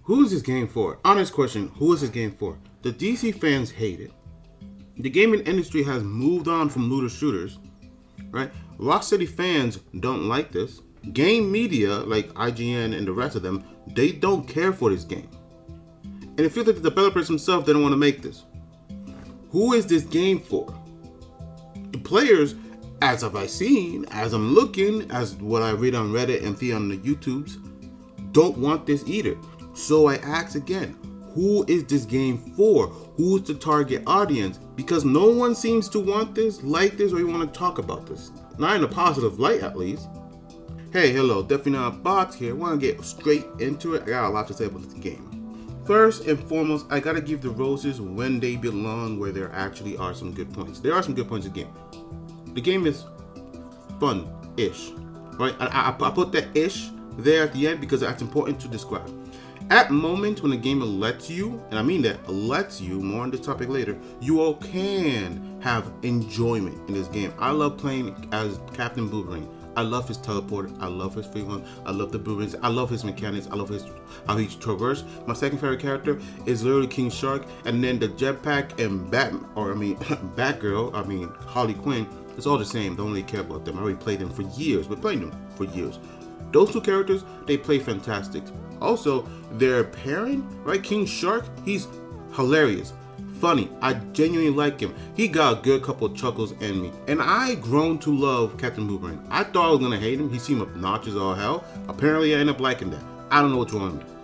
Who is this game for? Honest question, who is this game for? The DC fans hate it. The gaming industry has moved on from looter shooters, right? Rocksteady fans don't like this. Game media, like IGN and the rest of them, they don't care for this game. And it feels like the developers themselves, they don't want to make this. Who is this game for? The players, as have I seen, as I'm looking, as what I read on Reddit and see on the YouTubes, don't want this either. So I ask again, who is this game for? Who's the target audience? Because no one seems to want this, like this, or even want to talk about this. Not in a positive light, at least. Hey, hello, definitely not bots here. I want to get straight into it. I got a lot to say about this game. First and foremost, I gotta give the roses when they belong, where there actually are some good points. There are some good points in the game. The game is fun-ish, right? I put that ish there at the end because that's important to describe. At moments when the game lets you, and I mean that, lets you, more on this topic later, you all can have enjoyment in this game. I love playing as Captain Boomerang. I love his teleporter, I love his free run, I love the boomerangs, I love his mechanics, I love how he's traverse. My second favorite character is literally King Shark, and then the jetpack and Batgirl, Harley Quinn, it's all the same, don't really care about them. I already played them for years, been playing them for years. Those two characters, they play fantastic. Also, their pairing, right? King Shark, he's hilarious. Funny, I genuinely like him. He got a good couple of chuckles in me. And I grown to love Captain Boomerang. I thought I was gonna hate him. He seemed obnoxious as all hell. Apparently I ended up liking that. I don't know what's wrong with me.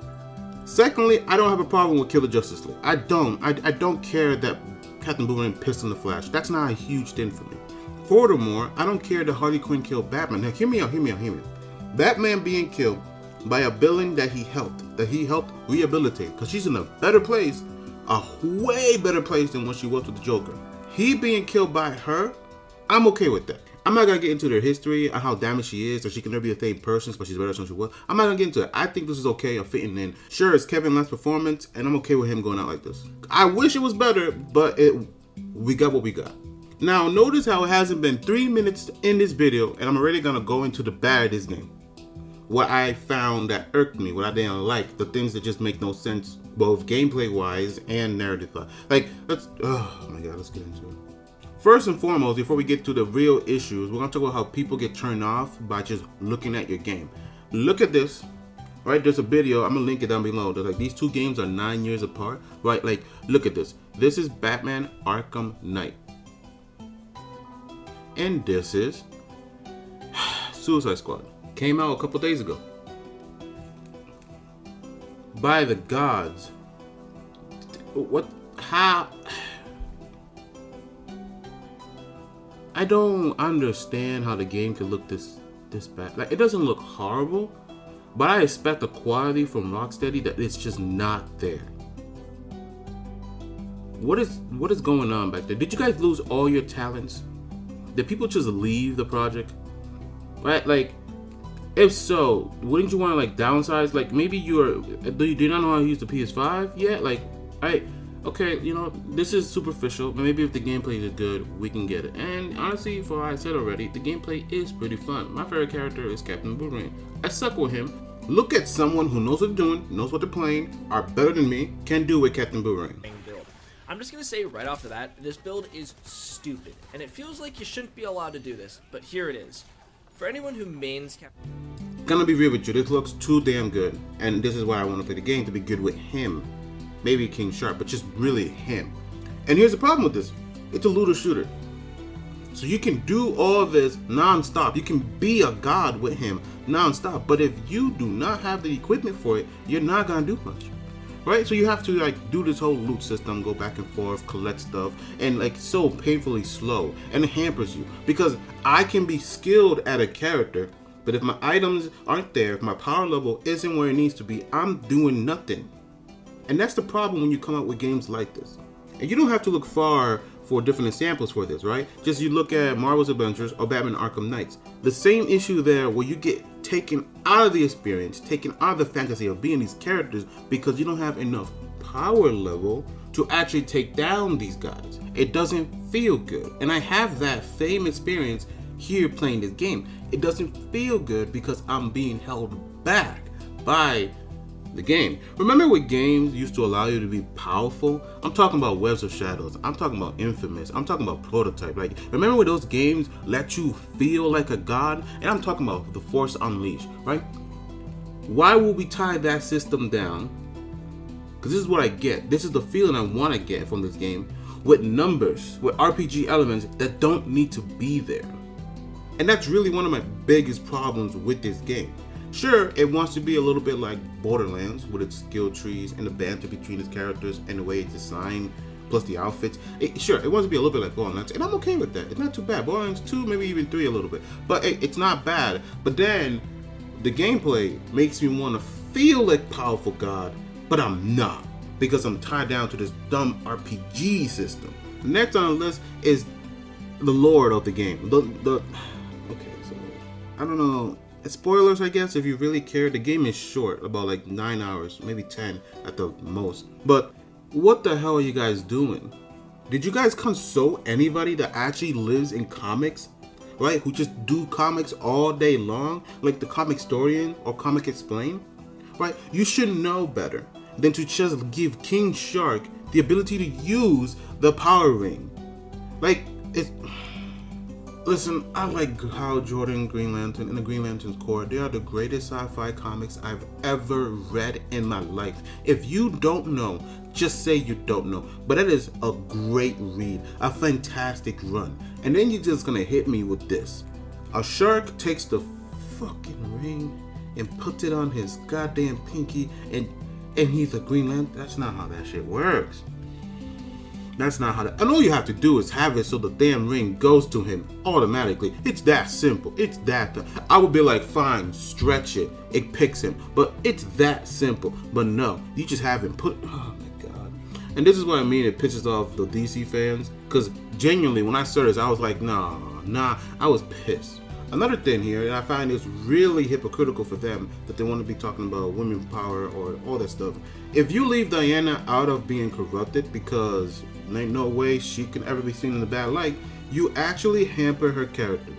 Secondly, I don't have a problem with Kill the Justice League. I don't care that Captain Boomerang pissed on the Flash. That's not a huge thing for me. Furthermore, I don't care that Harley Quinn killed Batman. Now hear me out. Batman being killed by a villain that he helped rehabilitate, because she's in a better place, a way better place than when she was with the Joker. He being killed by her, I'm okay with that. I'm not gonna get into their history and how damaged she is, or she can never be the same person, but she's better than she was. I'm not gonna get into it. I think this is okay of fitting in. Sure, it's Kevin Lance's performance, and I'm okay with him going out like this. I wish it was better, but we got what we got. Now, notice how it hasn't been 3 minutes in this video, and I'm already gonna go into the bad of this game. What I found that irked me, what I didn't like, the things that just make no sense, both gameplay wise and narrative. Like, oh my god, let's get into it. First and foremost, before we get to the real issues, we're gonna talk about how people get turned off by just looking at your game. Look at this, right? There's a video, I'm gonna link it down below. There's like, these two games are 9 years apart, right? Like, look at this. This is Batman Arkham Knight. And this is Suicide Squad. Came out a couple days ago. By the gods. What? How? I don't understand how the game could look this bad. Like, it doesn't look horrible, but I expect the quality from Rocksteady that it's just not there. What is going on back there? Did you guys lose all your talents? Did people just leave the project? Right? Like, if so, wouldn't you want to like downsize? Like, maybe do you not know how to use the PS5 yet? Like, okay, you know, this is superficial, but maybe if the gameplay is good, we can get it. And honestly, for what I said already, the gameplay is pretty fun. My favorite character is Captain Boomerang. I suck with him. Look at someone who knows what they're doing, knows what they're playing, are better than me, can do with Captain Boomerang. I'm just gonna say right off the bat, this build is stupid, and it feels like you shouldn't be allowed to do this, but here it is. For anyone who mains Gonna be real with you, this looks too damn good, and this is why I want to play the game, to be good with him. Maybe King Shark, but just really him. And here's the problem with this. It's a looter shooter. So you can do all this non-stop. You can be a god with him non-stop. But if you do not have the equipment for it, you're not gonna do much. Right? So you have to like do this whole loot system, go back and forth, collect stuff, and like so painfully slow, and it hampers you. Because I can be skilled at a character, but if my items aren't there, if my power level isn't where it needs to be, I'm doing nothing. And that's the problem when you come out with games like this. And you don't have to look far for different examples for this, right? Just you look at Marvel's Adventures or Batman Arkham Knights. The same issue there where you get taken out of the experience, taken out of the fantasy of being these characters because you don't have enough power level to actually take down these guys. It doesn't feel good. And I have that same experience here playing this game. It doesn't feel good because I'm being held back by the game. Remember what games used to allow you to be powerful? I'm talking about Webs of Shadows. I'm talking about Infamous. I'm talking about Prototype. Like, remember when those games let you feel like a god? And I'm talking about The Force Unleashed, right? Why would we tie that system down? Because this is what I get. This is the feeling I want to get from this game, with numbers, with RPG elements that don't need to be there. And that's really one of my biggest problems with this game. Sure, it wants to be a little bit like Borderlands with its skill trees and the banter between its characters and the way it's designed, plus the outfits. Sure, it wants to be a little bit like Borderlands, and I'm okay with that. It's not too bad. Borderlands 2, maybe even 3 a little bit. But it's not bad. But then, the gameplay makes me want to feel like powerful god, but I'm not. Because I'm tied down to this dumb RPG system. Next on the list is the lore of the game. Okay, so, I don't know. Spoilers, I guess, if you really care. The game is short, about like 9 hours, maybe 10 at the most. But what the hell are you guys doing? Did you guys consult anybody that actually lives in comics, right? Who just do comics all day long, like the Comic Historian or Comic Explain, right? You should know better than to just give King Shark the ability to use the power ring. Like, it's... Listen, I like Hal Jordan, Green Lantern, and the Green Lantern's Corps. They are the greatest sci-fi comics I've ever read in my life. If you don't know, just say you don't know. But it is a great read, a fantastic run. And then you're just gonna hit me with this. A shark takes the fucking ring and puts it on his goddamn pinky, and he's a Green Lantern. That's not how that shit works. That's not how that. And all you have to do is have it so the damn ring goes to him automatically. It's that simple. It's that. I would be like, fine, stretch it. It picks him. But it's that simple. But no, you just have him put. Oh my god. And this is what I mean. It pisses off the DC fans. Because genuinely, when I saw this, I was like, nah. I was pissed. Another thing here, and I find it's really hypocritical for them that they want to be talking about women power or all that stuff. If you leave Diana out of being corrupted because there ain't no way she can ever be seen in a bad light, you actually hamper her character.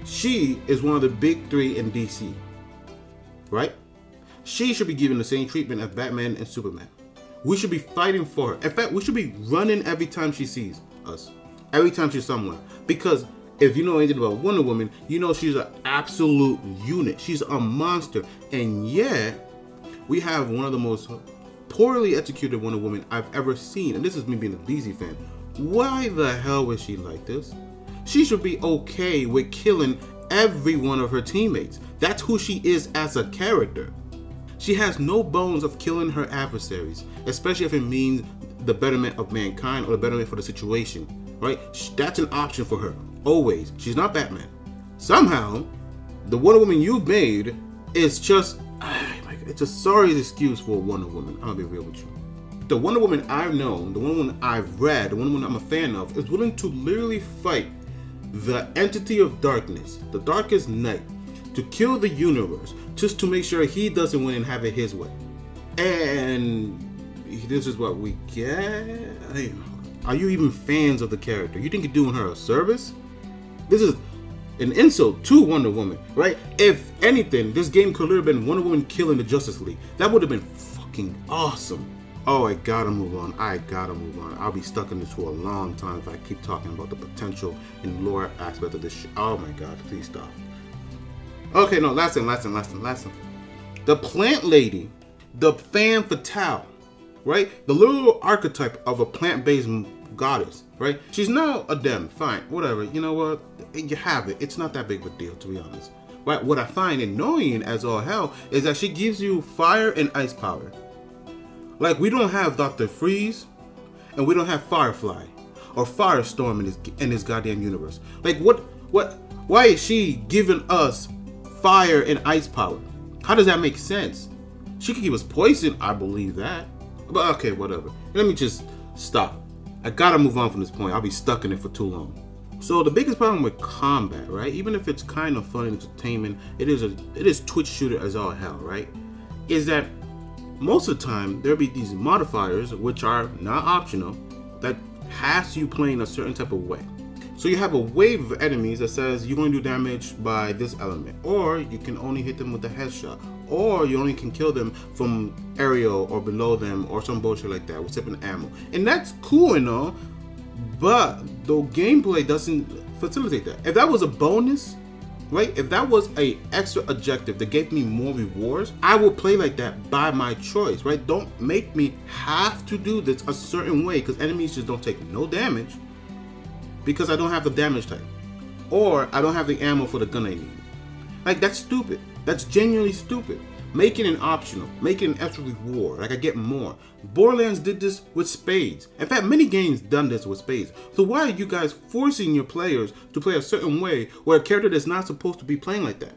She is one of the big three in DC, right? She should be given the same treatment as Batman and Superman. We should be fighting for her. In fact, we should be running every time she sees us, every time she's somewhere. Because if you know anything about Wonder Woman, you know she's an absolute unit. She's a monster. And yet, we have one of the most poorly executed Wonder Woman I've ever seen. And this is me being a DC fan. Why the hell was she like this? She should be okay with killing every one of her teammates. That's who she is as a character. She has no bones of killing her adversaries, especially if it means the betterment of mankind or the betterment for the situation, right? That's an option for her. Always. She's not Batman. Somehow, the Wonder Woman you've made is just, it's a sorry excuse for Wonder Woman. I'll be real with you. The Wonder Woman I've known, the Wonder Woman I've read, the Wonder Woman I'm a fan of, is willing to literally fight the entity of darkness, the darkest night, to kill the universe, just to make sure he doesn't win and have it his way. And this is what we get? Are you even fans of the character? You think you're doing her a service? This is an insult to Wonder Woman, right? If anything, this game could have been Wonder Woman killing the Justice League. That would have been fucking awesome. Oh, I gotta move on. I'll be stuck in this for a long time if I keep talking about the potential and lore aspect of this shit. Oh my god, please stop. Okay, no, last thing. The plant lady, the femme fatale, right? The little archetype of a plant-based goddess, right? She's now a dem, fine, whatever. You know what? You have it. It's not that big of a deal, to be honest. Right? What I find annoying as all hell is that she gives you fire and ice power. Like, we don't have Dr. Freeze, and we don't have Firefly or Firestorm in this goddamn universe. Like, why is she giving us fire and ice power? How does that make sense? She could give us poison, I believe that. But okay, whatever. Let me just stop. I gotta move on from this point. I'll be stuck in it for too long. So the biggest problem with combat, right? Even if it's kind of fun and entertainment, it is Twitch shooter as all hell, right? Is that most of the time there'll be these modifiers which are not optional that has you playing a certain type of way. So you have a wave of enemies that says you're going to do damage by this element, or you can only hit them with a headshot, or you only can kill them from aerial or below them or some bullshit like that with sipping ammo. And that's cool and all, but the gameplay doesn't facilitate that. If that was a bonus, right? If that was a extra objective that gave me more rewards, I will play like that by my choice, right? Don't make me have to do this a certain way because enemies just don't take no damage because I don't have the damage type or I don't have the ammo for the gun I need. Like, that's stupid. That's genuinely stupid. Make it an optional. Make it an extra reward. Like, I get more. Borderlands did this with spades. In fact, many games done this with spades. So why are you guys forcing your players to play a certain way where a character that's not supposed to be playing like that?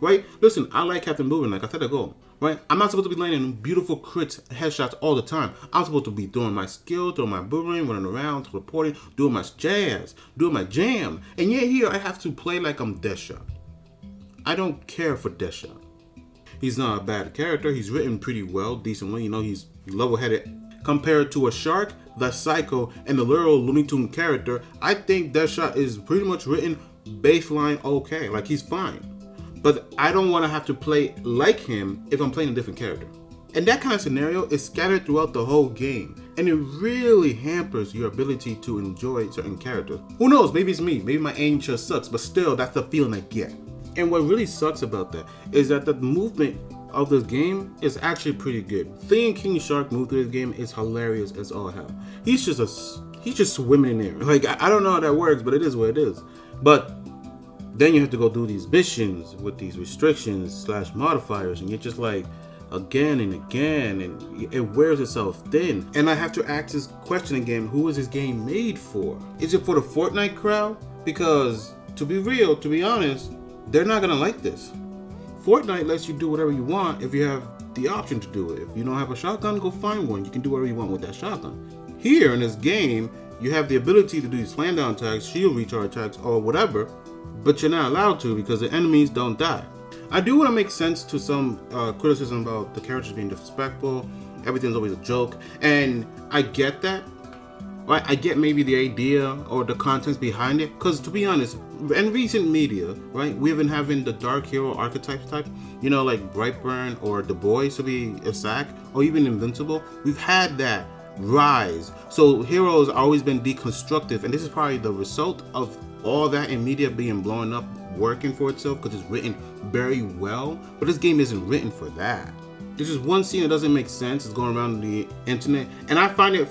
Right? Listen, I like Captain Boomerang, like I said ago. Right? I'm not supposed to be landing beautiful crits, headshots all the time. I'm supposed to be doing my skill, doing my boomerang, running around, teleporting, doing my jazz, doing my jam. And yet here I have to play like I'm Deadshot. I don't care for Deadshot. He's not a bad character. He's written pretty well, decently. You know, he's level-headed. Compared to a Shark, the Psycho, and the literal Looney Tune character, I think Deadshot is pretty much written baseline okay. Like, he's fine. But I don't want to have to play like him if I'm playing a different character. And that kind of scenario is scattered throughout the whole game. And it really hampers your ability to enjoy certain characters. Who knows? Maybe it's me. Maybe my aim just sucks. But still, that's the feeling I get. And what really sucks about that is that the movement of this game is actually pretty good. Seeing King Shark move through this game is hilarious as all hell. He's just swimming in there. Like, I don't know how that works, but it is what it is. But then you have to go do these missions with these restrictions / modifiers, and you're just like, again and again, and it wears itself thin. And I have to ask this question again: who is this game made for? Is it for the Fortnite crowd? Because to be real, to be honest, they're not gonna like this. Fortnite lets you do whatever you want if you have the option to do it. If you don't have a shotgun, go find one. You can do whatever you want with that shotgun. Here in this game, you have the ability to do slam down attacks, shield recharge attacks, or whatever, but you're not allowed to because the enemies don't die. I do want to make sense to some criticism about the characters being disrespectful. Everything's always a joke, and I get that. Right? I get maybe the idea or the contents behind it, because to be honest, in recent media, right, we've been having the dark hero archetype type, you know, like Brightburn or The Boys to be a sack, or even Invincible. We've had that rise. So heroes always been deconstructive, and this is probably the result of all that in media being blown up, working for itself because it's written very well. But this game isn't written for that. This is one scene that doesn't make sense. It's going around the internet, and I find it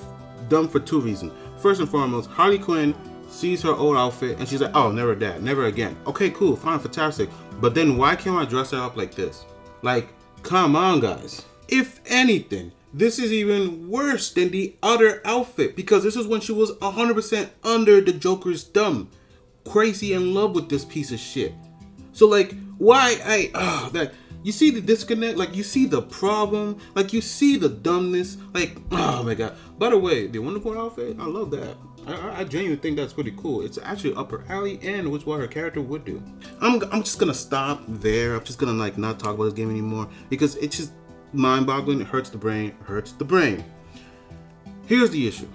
dumb for two reasons. First and foremost, Harley Quinn sees her old outfit and she's like, oh, never that, never again. Okay, cool, fine, fantastic. But then why can't I dress her up like this? Like, come on, guys. If anything, this is even worse than the other outfit, because this is when she was 100% under the Joker's thumb, crazy in love with this piece of shit. So like, why that you see the disconnect, like you see the problem, like you see the dumbness, like, oh my god. By the way, the Wonder Woman outfit, I love that. I genuinely think that's pretty cool. It's actually up her alley, and which what her character would do. I'm just gonna stop there. I'm just gonna like not talk about this game anymore because it's just mind-boggling. It hurts the brain. Hurts the brain. Here's the issue.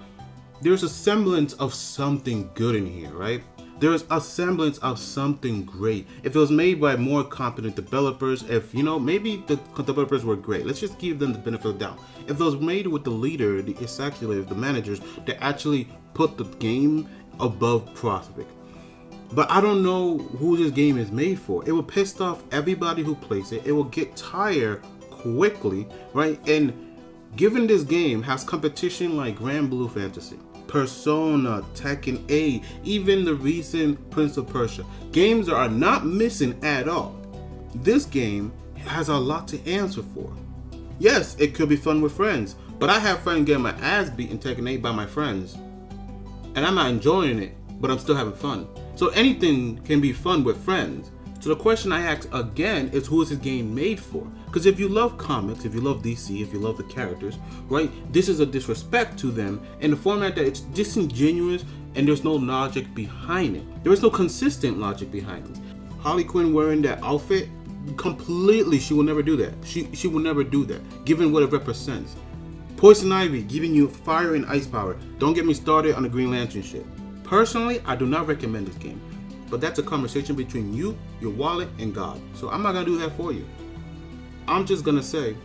There's a semblance of something good in here, right? There's a semblance of something great. If it was made by more competent developers, if, you know, maybe the developers were great. Let's just give them the benefit of the doubt. If it was made with the leader, the executive, the managers, that actually put the game above prospect. But I don't know who this game is made for. It will piss off everybody who plays it. It will get tired quickly, right? And given this game has competition like Grand Blue Fantasy, Persona, Tekken 8, even the recent Prince of Persia. Games that are not missing at all. This game has a lot to answer for. Yes, it could be fun with friends, but I have friends getting my ass beat in Tekken 8 by my friends. And I'm not enjoying it, but I'm still having fun. So anything can be fun with friends. So the question I ask again is, who is this game made for? Because if you love comics, if you love DC, if you love the characters, right, this is a disrespect to them in the format that it's disingenuous and there's no logic behind it. There is no consistent logic behind it. Harley Quinn wearing that outfit, completely, she will never do that. She will never do that, given what it represents. Poison Ivy giving you fire and ice power. Don't get me started on the Green Lantern shit. Personally, I do not recommend this game. But that's a conversation between you, your wallet, and God. So I'm not gonna do that for you. I'm just gonna say,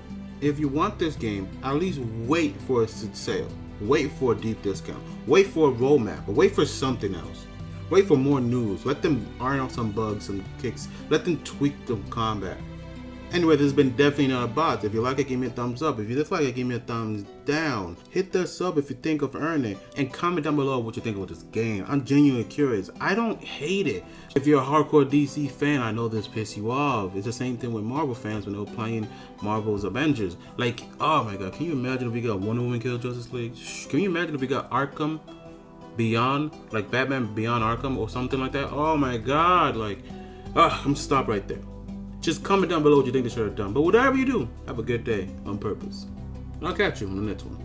if you want this game, at least wait for a sale. Wait for a deep discount. Wait for a roadmap. Or wait for something else. Wait for more news. Let them iron out some bugs, some kicks. Let them tweak the combat. Anyway, this has been Definitely Not a Bot. If you like it, give me a thumbs up. If you dislike it, give me a thumbs down. Hit the sub if you think of earning it. And comment down below what you think about this game. I'm genuinely curious. I don't hate it. If you're a hardcore DC fan, I know this pisses you off. It's the same thing with Marvel fans when they were playing Marvel's Avengers. Like, oh my god, can you imagine if we got Wonder Woman kill Justice League? Can you imagine if we got Arkham Beyond? Like Batman Beyond Arkham or something like that? Oh my god, like, I'm gonna stop right there. Just comment down below what you think they should have done. But whatever you do, have a good day on purpose. And I'll catch you on the next one.